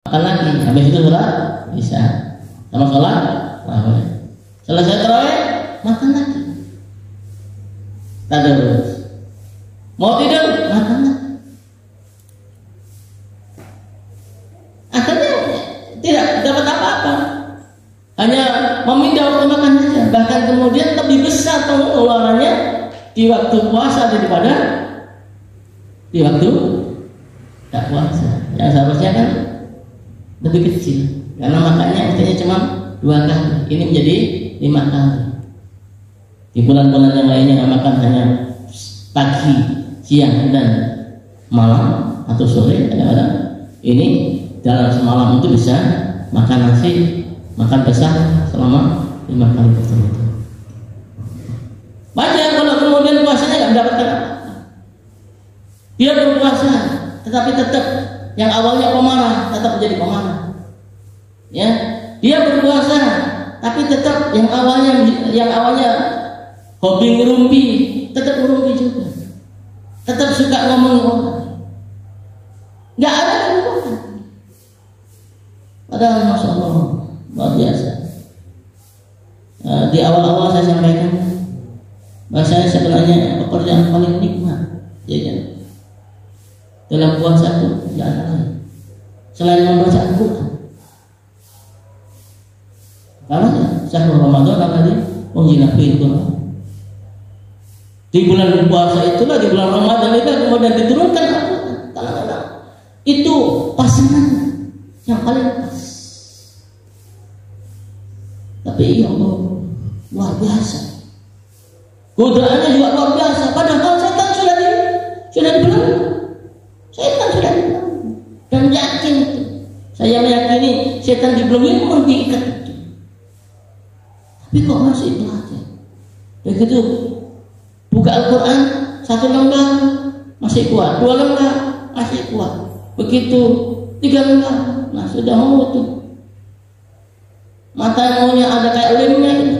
makan lagi, habis itu sholat Isya sama sholat tarawih. Selesai tarawih makan lagi, tadarus. Mau tidur makan lagi. Akhirnya tidak dapat apa-apa, hanya memindah waktu makan saja. Bahkan kemudian lebih besar pengeluarannya di waktu puasa daripada di waktu tak puasa. Yang seharusnya kan lebih kecil, karena makannya mestinya cuma 2 kali, ini menjadi 5 kali. Di bulan-bulan yang lainnya makan hanya pagi, siang, dan malam atau sore. Kadang-kadang ini dalam semalam itu bisa makan nasi, makan besar selama 5 kali berturut-turut. Banyak kalau kemudian puasanya nggak mendapatkan apa. Dia berpuasa, tetapi tetap yang awalnya pemarah tetap menjadi pemarah. Ya, dia berpuasa, tapi tetap yang awalnya hobi ngerumpi, tetap ngerumpi juga. Tetap suka ngomong orang. Nggak ada perubahan. Padahal Masya Allah luar biasa. Di awal-awal saya sampaikan bahasanya sebenarnya pekerjaan paling nikmat, ya kan? Dalam puasa itu tidak ada lain selain membaca Al-Quran. Karena syahrul Ramadan tadi menghinafi Al-Quran. Di bulan puasa itulah, di bulan Ramadan itu kemudian diturunkan Al-Quran. Itu pasangan yang paling pas. Tapi ya Allah, luar biasa. Godaannya juga luar biasa. Padahal setan sudah dibelenggu. Setan sudah dibelenggu. Dan yakin itu. Saya meyakini setan dibelenggu memang diikat itu. Tapi kok masih belajar? Begitu buka Al-Quran 1 lembar masih kuat, 2 lembar masih kuat. Begitu 3 lembar, nah sudah mau itu. Mata maunya ada kayak lemnya itu.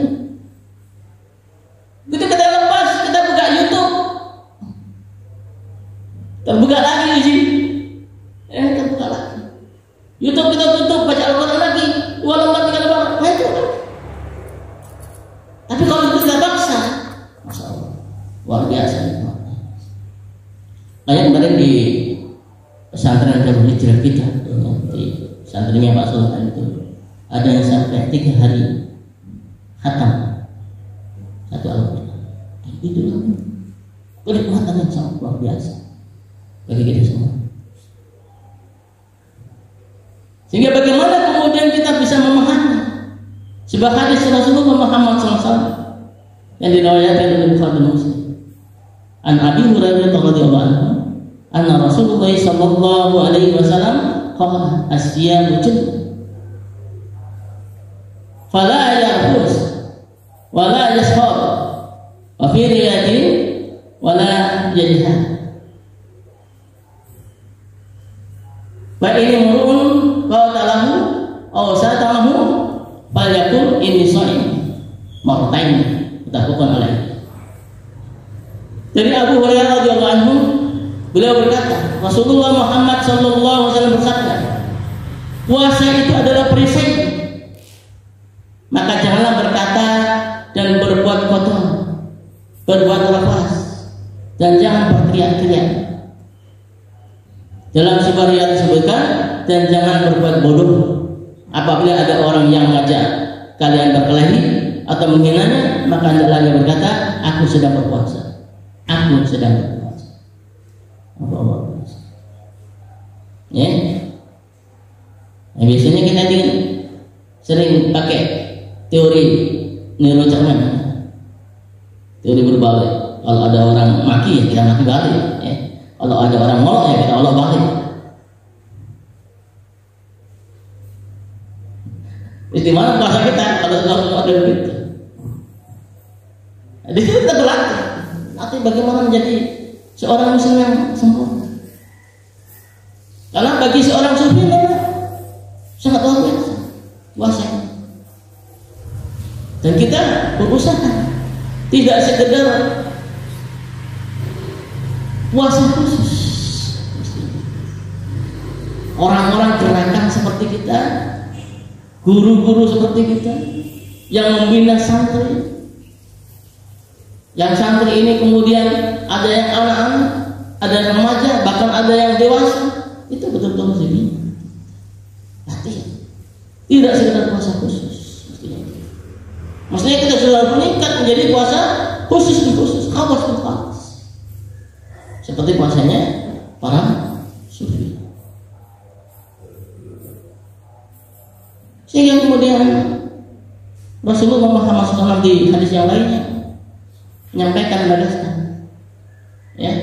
Begitu kita lepas, kita buka YouTube, terbuka lagi di sini. Terbuka lagi. YouTube kita tutup, baca Al-Quran lagi, 2 lembar, 3 lembar, nah itu kan. Tapi kalau itu kita paksa, Masya Allah, luar biasa. Kayak kemarin di pesantren Darul Hijrah kita, di pesantrennya Pak Sultan itu, ada yang sampai 3 hari khatam 1 Al-Quran. Itu kenikmatan yang sangat luar biasa bagi kita semua. Sehingga bagaimana kemudian kita bisa memahami sebuah hadis Rasulullah Muhammad SAW yang diriwayatkan oleh Bukhari dan Muslim. An Abi Hurairah radhiyallahu anhu, anna Rasulullah sallallahu alaihi wasallam qala as-siyamu junnah fala ya'khuz wa la yashhab wa fi riyatin wa la yajhad. Wa in murun qatalahu aw satamahu falyaqul inni sha'im martain, mutafaqun alaih. Dari Abu Hurairah radhiyallahu anhu, beliau berkata, Rasulullah Muhammad sallallahu alaihi wasallam bersabda, puasa itu adalah perisai. Maka janganlah berkata dan berbuat kotor, berbuat lafaz, dan jangan berteriak-teriak. Dalam sebuah riwayat disebutkan, dan jangan berbuat bodoh apabila ada orang yang mengajak kalian berkelahi atau menghinanya, maka hendaklah berkata, aku sedang berpuasa, aku sedang berpuasa. Allah. Ya. Nah, biasanya kita sering pakai teori neurocerman, teori berbalik. Kalau ada orang maki ya kita maki balik. Ya. Kalau ada orang ngolok ya kita ngolok balik. Di mana puasa kita kalau ada begitu? Nah, di situ kita berlatih. Nanti bagaimana menjadi seorang muslim yang sempurna. Karena bagi seorang sufi sangat luar biasa puasa. Dan kita berusaha tidak sekedar puasa khusus. Orang-orang gerakan seperti guru-guru seperti kita yang membina santri. Yang santri ini kemudian ada yang anak-anak, ada yang remaja, bahkan ada yang dewasa. Itu betul-betul mesti latihan. Tidak sekedar puasa khusus. Maksudnya kita sudah meningkat menjadi puasa khusus, khawas. Seperti puasanya para sufi. Sehingga kemudian Rasulullah Muhammad SAW di hadis yang lainnya menyampaikan menegaskan, ya,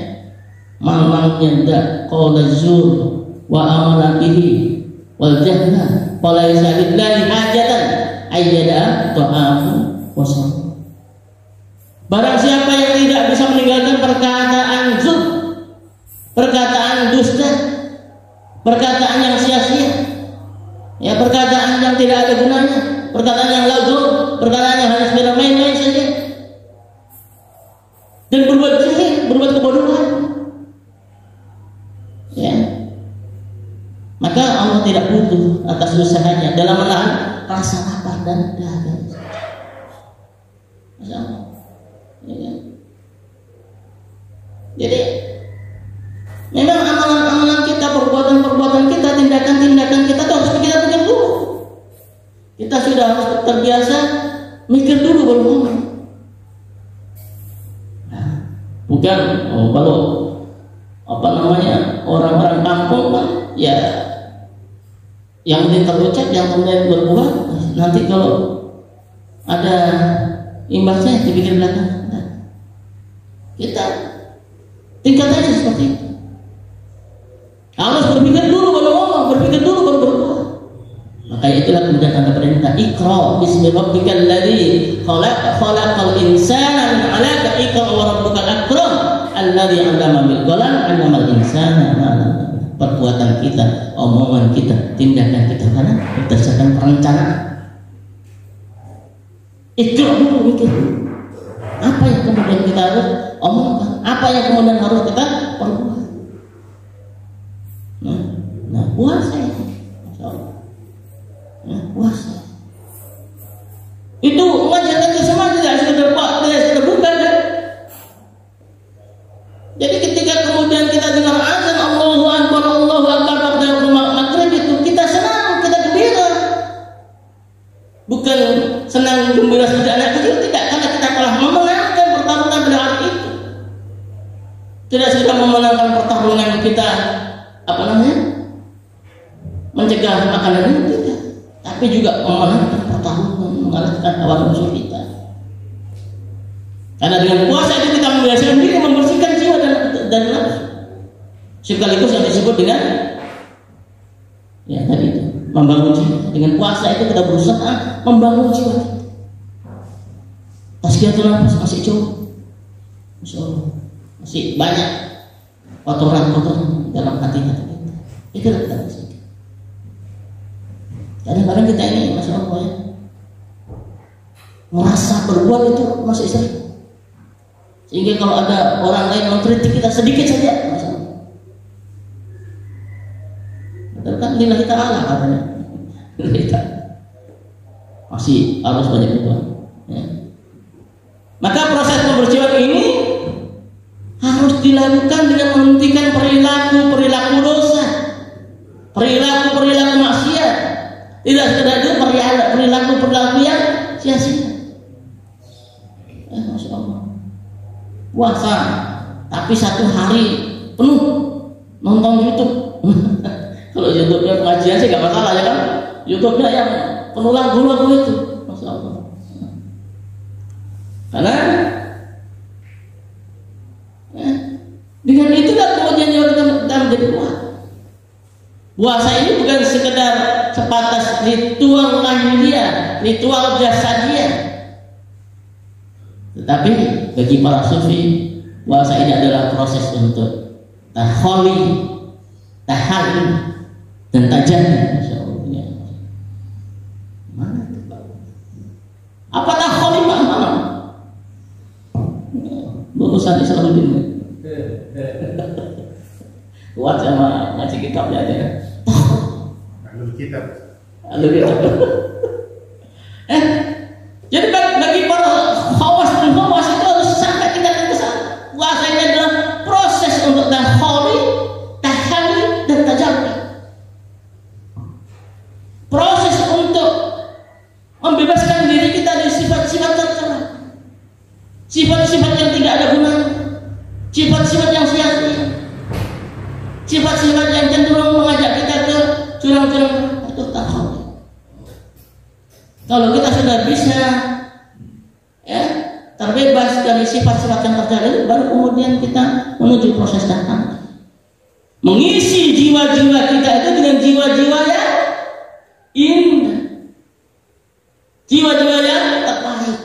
man yanda qawla zur wa amala bihi wal jahla falaysa lillahi hajatan ayyada ta'afu wa shaum. Barang siapa yang tidak bisa meninggalkan perkataan zur, perkataan dusta, perkataan yang sia-sia, ya, perkataan yang tidak ada gunanya, perkataan yang lagu, perkataan yang harus bermain-main saja, dan berbuat jahil, berbuat kebodohan, ya, maka Allah tidak butuh atas usahanya dalam menahan rasa lapar dan dahaga. Masya Allah, ya. Jadi memang amalan-amalan kita, perbuatan-perbuatan kita, tindakan-tindakan kita itu harus kita pikir dulu. Kita sudah harus terbiasa mikir dulu baru ngomong. Bukan kalau orang-orang kampung kan, ya, yang penting terucap, yang penting berbuat. Nanti kalau ada imbasnya dipikir belakang. Nah, kita tingkatannya seperti itu. Harus berpikir dulu baru ngomong, berpikir dulu baru berbuat. Maka itulah kemudian ada perintah Iqra bismi rabbikal ladzi khalaqal insana min 'alaq, Iqra wa rabbukal akram alladzi 'allama bil qalam 'allamal insana ma lam. Perbuatan kita, omongan kita, tindakan kita karena berdasarkan perencanaan. Iqra dulu, mikir apa yang kemudian kita harus omongkan, apa yang kemudian harus kita perbuat. Nah, puasa ya, Masya Allah. Puasa itu mengajarkan ke semua, tidak sekedar bukan kan? Jadi ketika kemudian kita dengar azan Allahu Akbar pada maghrib itu kita senang, kita gembira. Bukan senang gembira seperti anak kecil, tidak, karena kita telah memenangkan pertarungan pada hari itu. Tidak sudah memenangkan pertarungan kita mencegah makanan itu, tidak, tapi juga memenangkan pertarungan, mengalahkan hawa nafsu kita. Karena dengan puasa itu kita membiasakan diri membersihkan jiwa dan nafsu, sekaligus yang disebut dengan, ya, tadi itu membangun jiwa. Dengan puasa itu kita berusaha membangun jiwa. Tazkiyatul nafs masih jauh, Masya Allah, masih banyak kotoran-kotoran dalam hati-hati kita. Itulah kita bersihkan. Kadang-kadang kita ini, Masya Allah, ya, merasa berbuat itu masih sering. Sehingga kalau ada orang lain mengkritik kita sedikit saja, Masya Allah, kan lillahi ta'ala katanya, masih harus banyak berbuat, ya. Maka proses pembersihan ini harus dilakukan dengan menghentikan perilaku dosa, perilaku maksiat. Tidak sekedar itu perilaku yang sia-sia. Masya Allah, puasa tapi satu hari penuh nonton YouTube. Kalau YouTube-nya pengajian sih nggak masalah, ya kan? YouTube-nya yang penuh lagu-lagu itu, Masya Allah. Karena dengan itulah kemudian kita menjadi kuat. Puasa ini bukan sekedar sebatas ritual lahiriah, ritual jasadiah, tetapi bagi para sufi, puasa ini adalah proses untuk taholi, tahalli, dan tajalli. Masya Allah. Mana itu, Pak? Apa taholi mana? Lulusan Islamudin. Kuat sama ngaji kitabnya aja. Alul kitab. Jadi bagi para khawas dan khawas itu harus sampai tingkat yang besar. Puasa ini adalah proses untuk takholi, tahali, dan tajalli. Proses untuk membebaskan diri kita dari sifat-sifat tercela, sifat-sifat yang tidak ada gunanya, sifat-sifat yang sia-sia, sifat-sifat yang cenderung mengajak kita ke curang-curang. Itu takholi. Kalau kita sudah bisa terbebas dari sifat-sifat yang terjadi, baru kemudian kita menuju proses datang, mengisi jiwa-jiwa kita itu dengan jiwa-jiwa yang indah, jiwa-jiwa yang terbaik,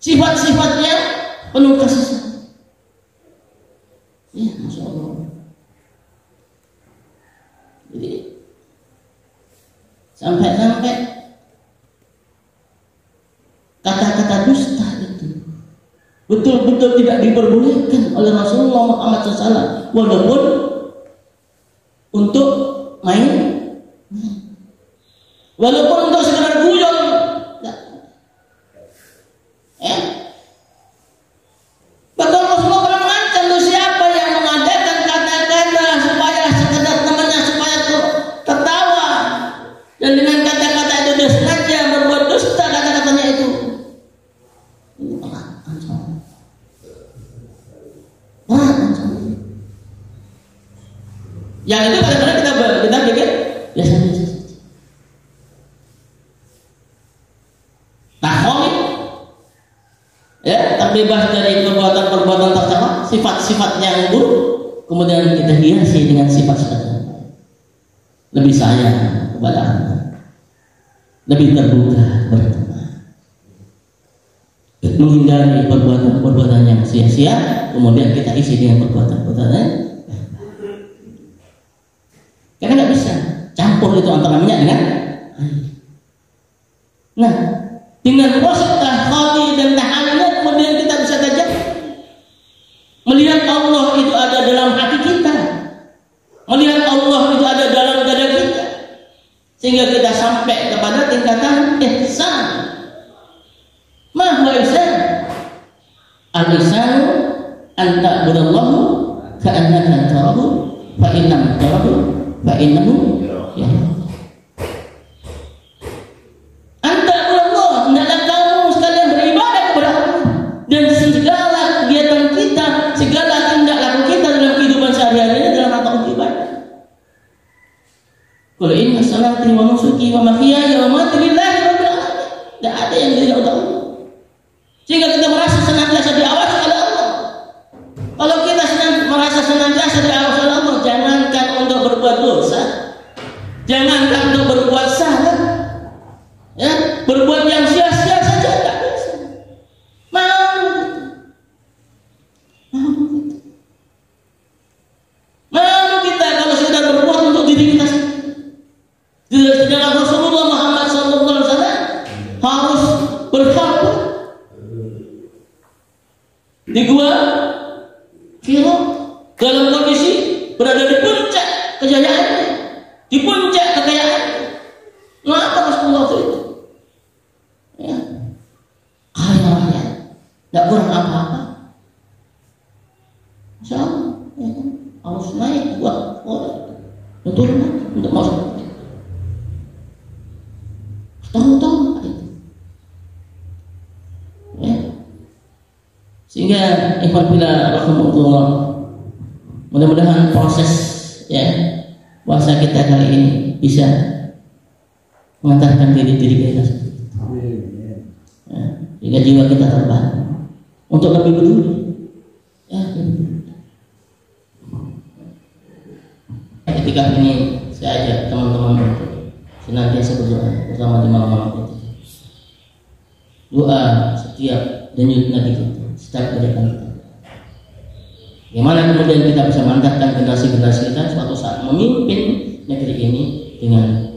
sifat-sifatnya penuh kasih sayang. Ya, Masya Allah. Jadi sampai-sampai kata-kata dusta itu betul-betul tidak diperbolehkan oleh Rasulullah Muhammad SAW, walaupun untuk main, walaupun untuk sekedar guyon. Bahkan Rasulullah pernah mengancam tuh siapa yang mengadakan kata-kata supaya sekedar temannya supaya tertawa, dan dengan kata-kata itu dia sengaja berbuat dusta kata-katanya itu. Yang itu kadang-kadang kita pikir biasa-biasa saja. Takholi, terbebas dari perbuatan-perbuatan tercela, sifat-sifat yang buruk, kemudian kita hiasi dengan sifat-sifat yang baik. Lebih sayang kepada Allah, lebih terbuka berteman, menghindari perbuatan-perbuatan yang sia-sia, kemudian kita isi dengan perbuatan-perbuatan yang karena nggak bisa campur itu antara minyak dengan air. Nah, dengan proses takholi dan tahallul kemudian kita bisa saja melihat Allah itu ada dalam hati kita, melihat Allah itu ada dalam dada kita, sehingga kita sampai kepada tingkatan ihsan. Ma huwa ihsan? Al-ihsanu an ta'budallaha ka'annaka tarahu fa in lam tarahu fa'innahu ya. Anta Allah, hendaklah kamu sekalian beribadah kepada Allah, dan segala kegiatan kita, segala tindak laku kita dalam kehidupan sehari-hari ini dalam rangka untuk ibadah. Qul inna salati wa nusuki wa mahyaya wa mamati lillahi rabbil alamin. Tidak ada yang tidak untuk Allah, sehingga kita merasa senantiasa diawasi oleh Allah. Kalau kita merasa senantiasa diawasi oleh Allah, jangankan untuk berbuat dosa, jangankan untuk berbuat salah, berbuat yang sia-sia saja tidak bisa. Malu kita kalau sudah berbuat untuk diri kita sendiri. Sedangkan Rasulullah Muhammad SAW harus berkhutbah di gua Hira dalam kondisi berada di puncak kejayaannya, di puncak kekayaannya. Mengapa Rasulullah itu? Kaya raya, tidak kurang apa-apa. Masya Allah, harus naik buat orang, turun untuk masuk. Tahu-tahu itu. Sehingga ikhwan fillah rahimahullah, mudah-mudahan proses puasa kita kali ini bisa mengantarkan diri kita sendiri, sehingga jiwa kita terbangun untuk lebih peduli. Ketika ini saya ajak teman-teman untuk senantiasa berdoa bersama di malam-malam itu. Doa setiap denyut nadi kita, setiap gerakan kita. Bagaimana kemudian kita bisa menghantarkan generasi-generasi kita suatu saat memimpin negeri ini dengan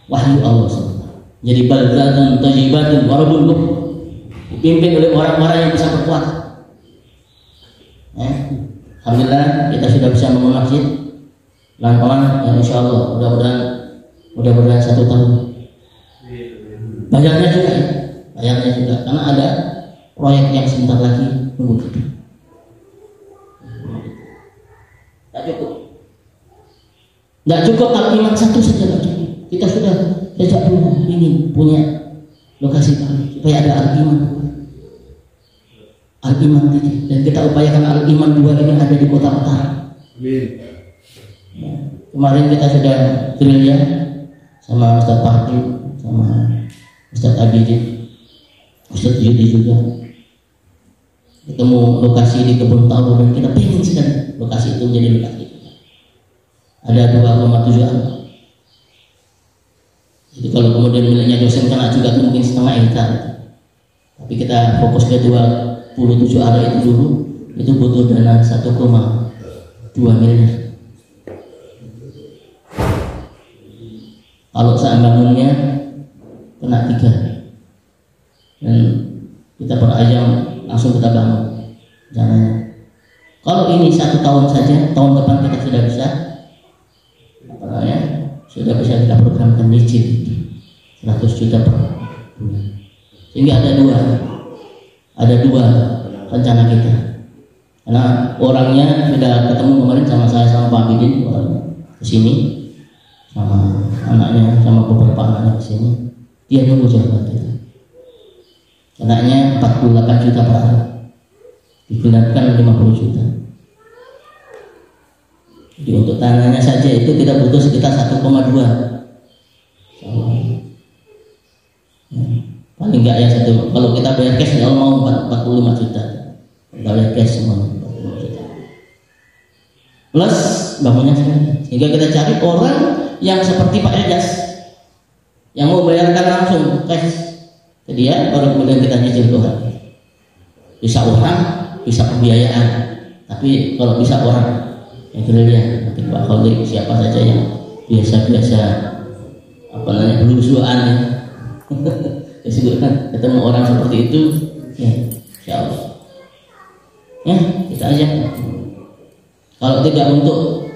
wahyu Allah SWT. Jadi baldatun thayyibatun wa rabbun ghafur, dipimpin oleh orang-orang yang bisa berkuat. Alhamdulillah kita sudah bisa membangun masjid pelan-pelan, insya Allah mudah-mudahan Mudah-mudahan 1 tahun. Bayarnya juga ya, bayarnya juga karena ada proyek yang sebentar lagi nunggu kita. Nggak cukup al-iman 1 saja nggak cukup. Kita sudah sejak dulu ingin punya lokasi baru supaya ada al-iman 2. Al-iman 3 dan kita upayakan al-iman 2 ini ada di Kota Utara. Ya, kemarin kita sudah gerilya sama Ustaz Fahdi, sama Ustaz Abidin, Ustaz Yudi juga ketemu lokasi di Kebun Tahu dan kita pengen sekali lokasi itu menjadi lokasi ada 2,7 an. Jadi kalau kemudian miliknya dosen kena juga mungkin setengah hektar, tapi kita fokus ke 27 area itu dulu. Itu butuh dana 1,2 miliar. Kalau saat bangunnya kena 3 dan kita berajam langsung kita bangun. Jangan. Kalau ini 1 tahun saja, tahun depan kita sudah bisa sudah bisa kita programkan nyicil 100 juta per bulan. Sehingga ada dua rencana kita. Karena orangnya sudah ketemu kemarin sama saya sama Pak Bidin ke sini, sama anaknya sama beberapa anaknya ke sini. Dia nunggu jawaban kita. Anaknya 48 juta per hari, digenapkan 50 juta. Jadi untuk tanahnya saja itu kita butuh sekitar 1,2. Ya, paling enggak ya 1. Kalau kita bayar cash ya mau 45 juta. Kita bayar cash semua 45 juta. Plus bangunnya sekali. Sehingga kita cari orang yang seperti Pak Ejas yang mau bayarkan langsung cash ke dia, baru kemudian kita nyicil Tuhan. Bisa orang, bisa pembiayaan. Tapi kalau bisa orang yang gerilya, nanti Pak Khalid siapa saja yang biasa-biasa belusuan ya. Disebutkan ketemu orang seperti itu ya, insyaallah ya kita ajak. Kalau tidak untuk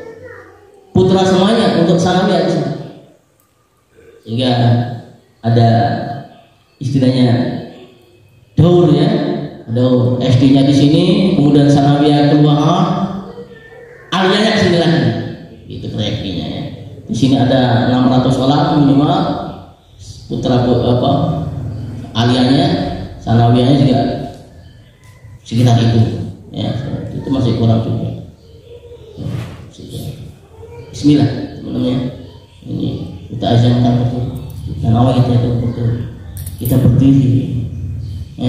putra semuanya, untuk sanawiyah bisa. Sehingga ada istilahnya daur ya, daur SD-nya di sini, kemudian sanawiyah keluar, aliyahnya ke sini lagi, itu proyeknya ya. Di sini ada 600 orang minimal, putra aliyahnya, sanawiyahnya juga sekitar itu, ya. Itu masih kurang juga. Bismillah, teman-teman. Ini kita azamkan betul, dan awal kita itu betul. Kita berdiri, ya,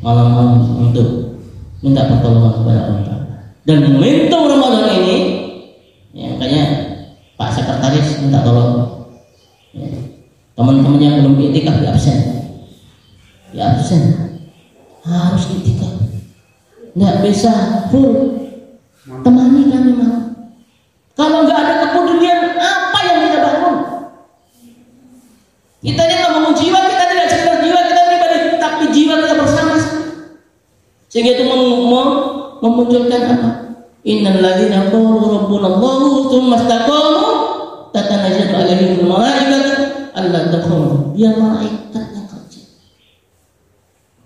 malam-malam untuk minta pertolongan kepada Allah. Dan momentum Ramadan ini, ya, makanya Pak Sekretaris minta tolong, ya, teman-teman yang belum iktikaf di absen, harus iktikaf, nggak bisa full, temani kami malam. Kalau nggak ada kepedulian, apa yang kita bangun? Kita ini ngomong jiwa, kita tidak sekedar jiwa, kita pribadi, tapi jiwa kita bersama. Sehingga itu memunculkan apa? Innal ladzina qalu rabbuna Allahu tsumma istaqamu tatanazzalu alaihimul malaikatu alla takhafu. Dia malaikat yang kerja.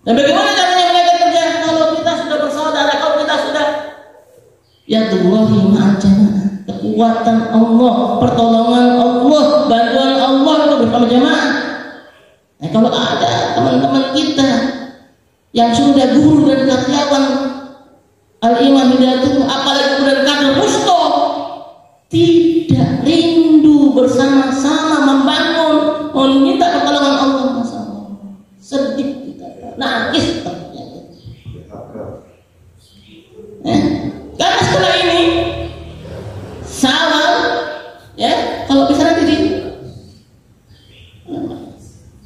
Dan bagaimana caranya malaikat kerja? Kalau kita sudah bersaudara, kalau kita sudah yadullahi ma'al jamaah, kekuatan Allah, pertolongan Allah, bantuan Allah itu bersama jamaah. Nah, kalau ada teman-teman kita yang sudah guru dan karyawan al-iman hidayatuh, apalagi kemudian kader musto, tidak rindu bersama-sama membangun, meminta pertolongan Allah, masalah sedih kita, nangis ternyata. Karena setelah ini Syawal, ya, kalau bisa nanti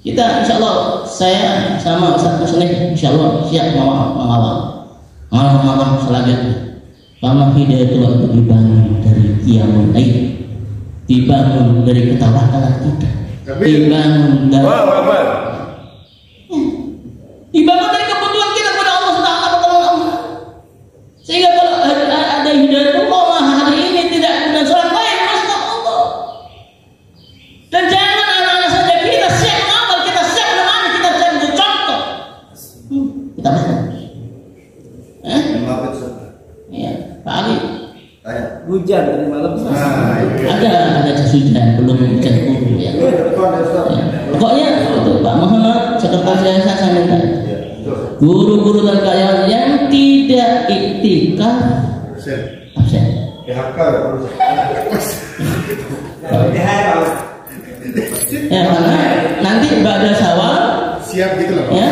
kita insya Allah, saya sama Ustaz Muslim insya Allah siap mengawal malam-malam selanjutnya. Karena hidayatul itu dibangun dari qiyamul lail, dibangun dari ketawakalan kita, dibangun dari dibangun dari kebutuhan kita kepada Allah Subhanahu wa taala. Sehingga kalau ada hidayah Allah hari ini tidak kemudian sholat lain, masya Allah. Dan hujan dari malam. Ada jas hujan, belum hujan guru ya. Pokoknya itu Pak Muhammad sekretaris saya minta guru-guru dan karyawan yang tidak iktikaf absen. Ya karena nanti ba'da Syawal siap gitu loh. Ya.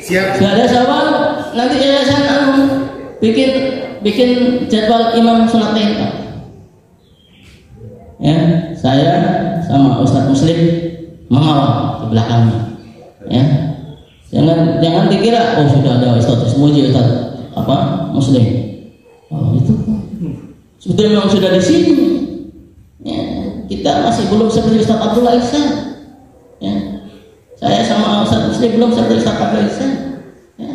Siap. Ba'da Syawal nanti yayasan bikin jadwal imam sholat Id. Ya, saya sama Ustadz Muslim mengawal di belakangnya. Ya. Jangan dikira sudah ada Ustadz Muji, Ustadz Muslim. Itu sudah memang sudah di sini. Ya, kita masih belum seperti Ustadz Abdullah Ihsan. Ya. Saya sama Ustadz Muslim belum seperti Ustadz Abdullah Ihsan. Ya.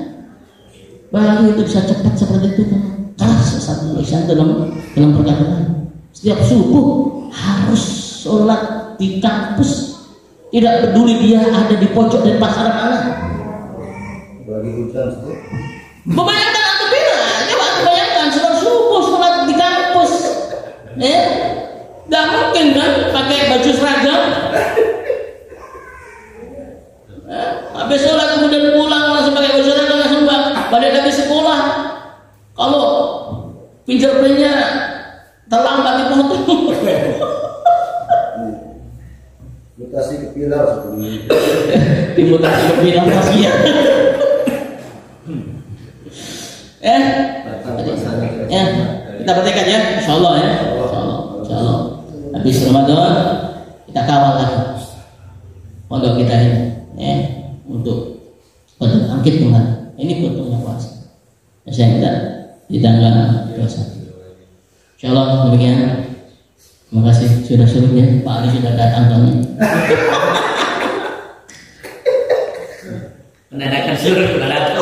Baru itu bisa cepat seperti itu kan. Keras Ustadz Abdullah Ihsan dalam perkataan. Setiap subuh harus sholat di kampus, tidak peduli dia ada di pojok dan pasar mana. Bagi hujan itu. Membayangkan atau bila? Coba bayangkan sholat subuh sholat di kampus, nggak mungkin kan pakai baju seragam. Habis sholat kemudian pulang langsung pakai baju seragam langsung balik lagi sekolah. Kalau fingerprintnya terlambat dipotong. Mutasi ke pilar seperti dimutasi ke pilar masih ya. Ya, kita praktekkan ya, insyaallah ya. Insyaallah. Habis Ramadan kita kawal lagi pondok kita ini, ya, untuk bangkit kembali. Ini bentuknya puasa. Saya minta di tanggal 21. Insyaallah demikian. Terima kasih sudah suruh ya. Pak Ali sudah datang kami. Menandakan suruh sudah datang.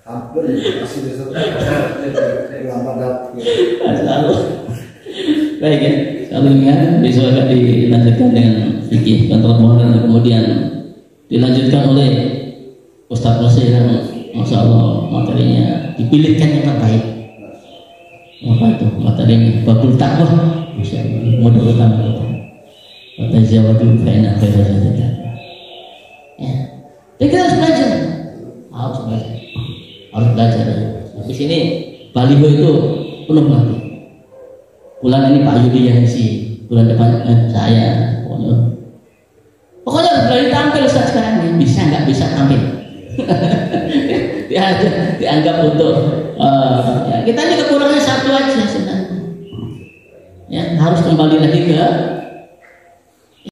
hampir masih besok. Selalu. Baik ya. Selalu ingat besok akan dilanjutkan dengan fikih kontrol moral dan kemudian dilanjutkan oleh Ustadz Muslim yang Masya Allah materinya dipilihkan yang terbaik. Apa itu materinya? Babul Taqwa. Masya Allah modal utama kita. Kata Zawadu Faina Khairul Zakat. Ya. Jadi kita harus belajar. Harus belajar. Di sini baliho itu penuh banget. Bulan ini Pak Yudi yang isi, bulan depan saya. Pokoknya harus berani tampil Ustaz sekarang ini. Bisa nggak bisa tampil? Dianggap untuk ya, kita ini kekurangannya satu aja sebenarnya. Ya, harus kembali lagi ke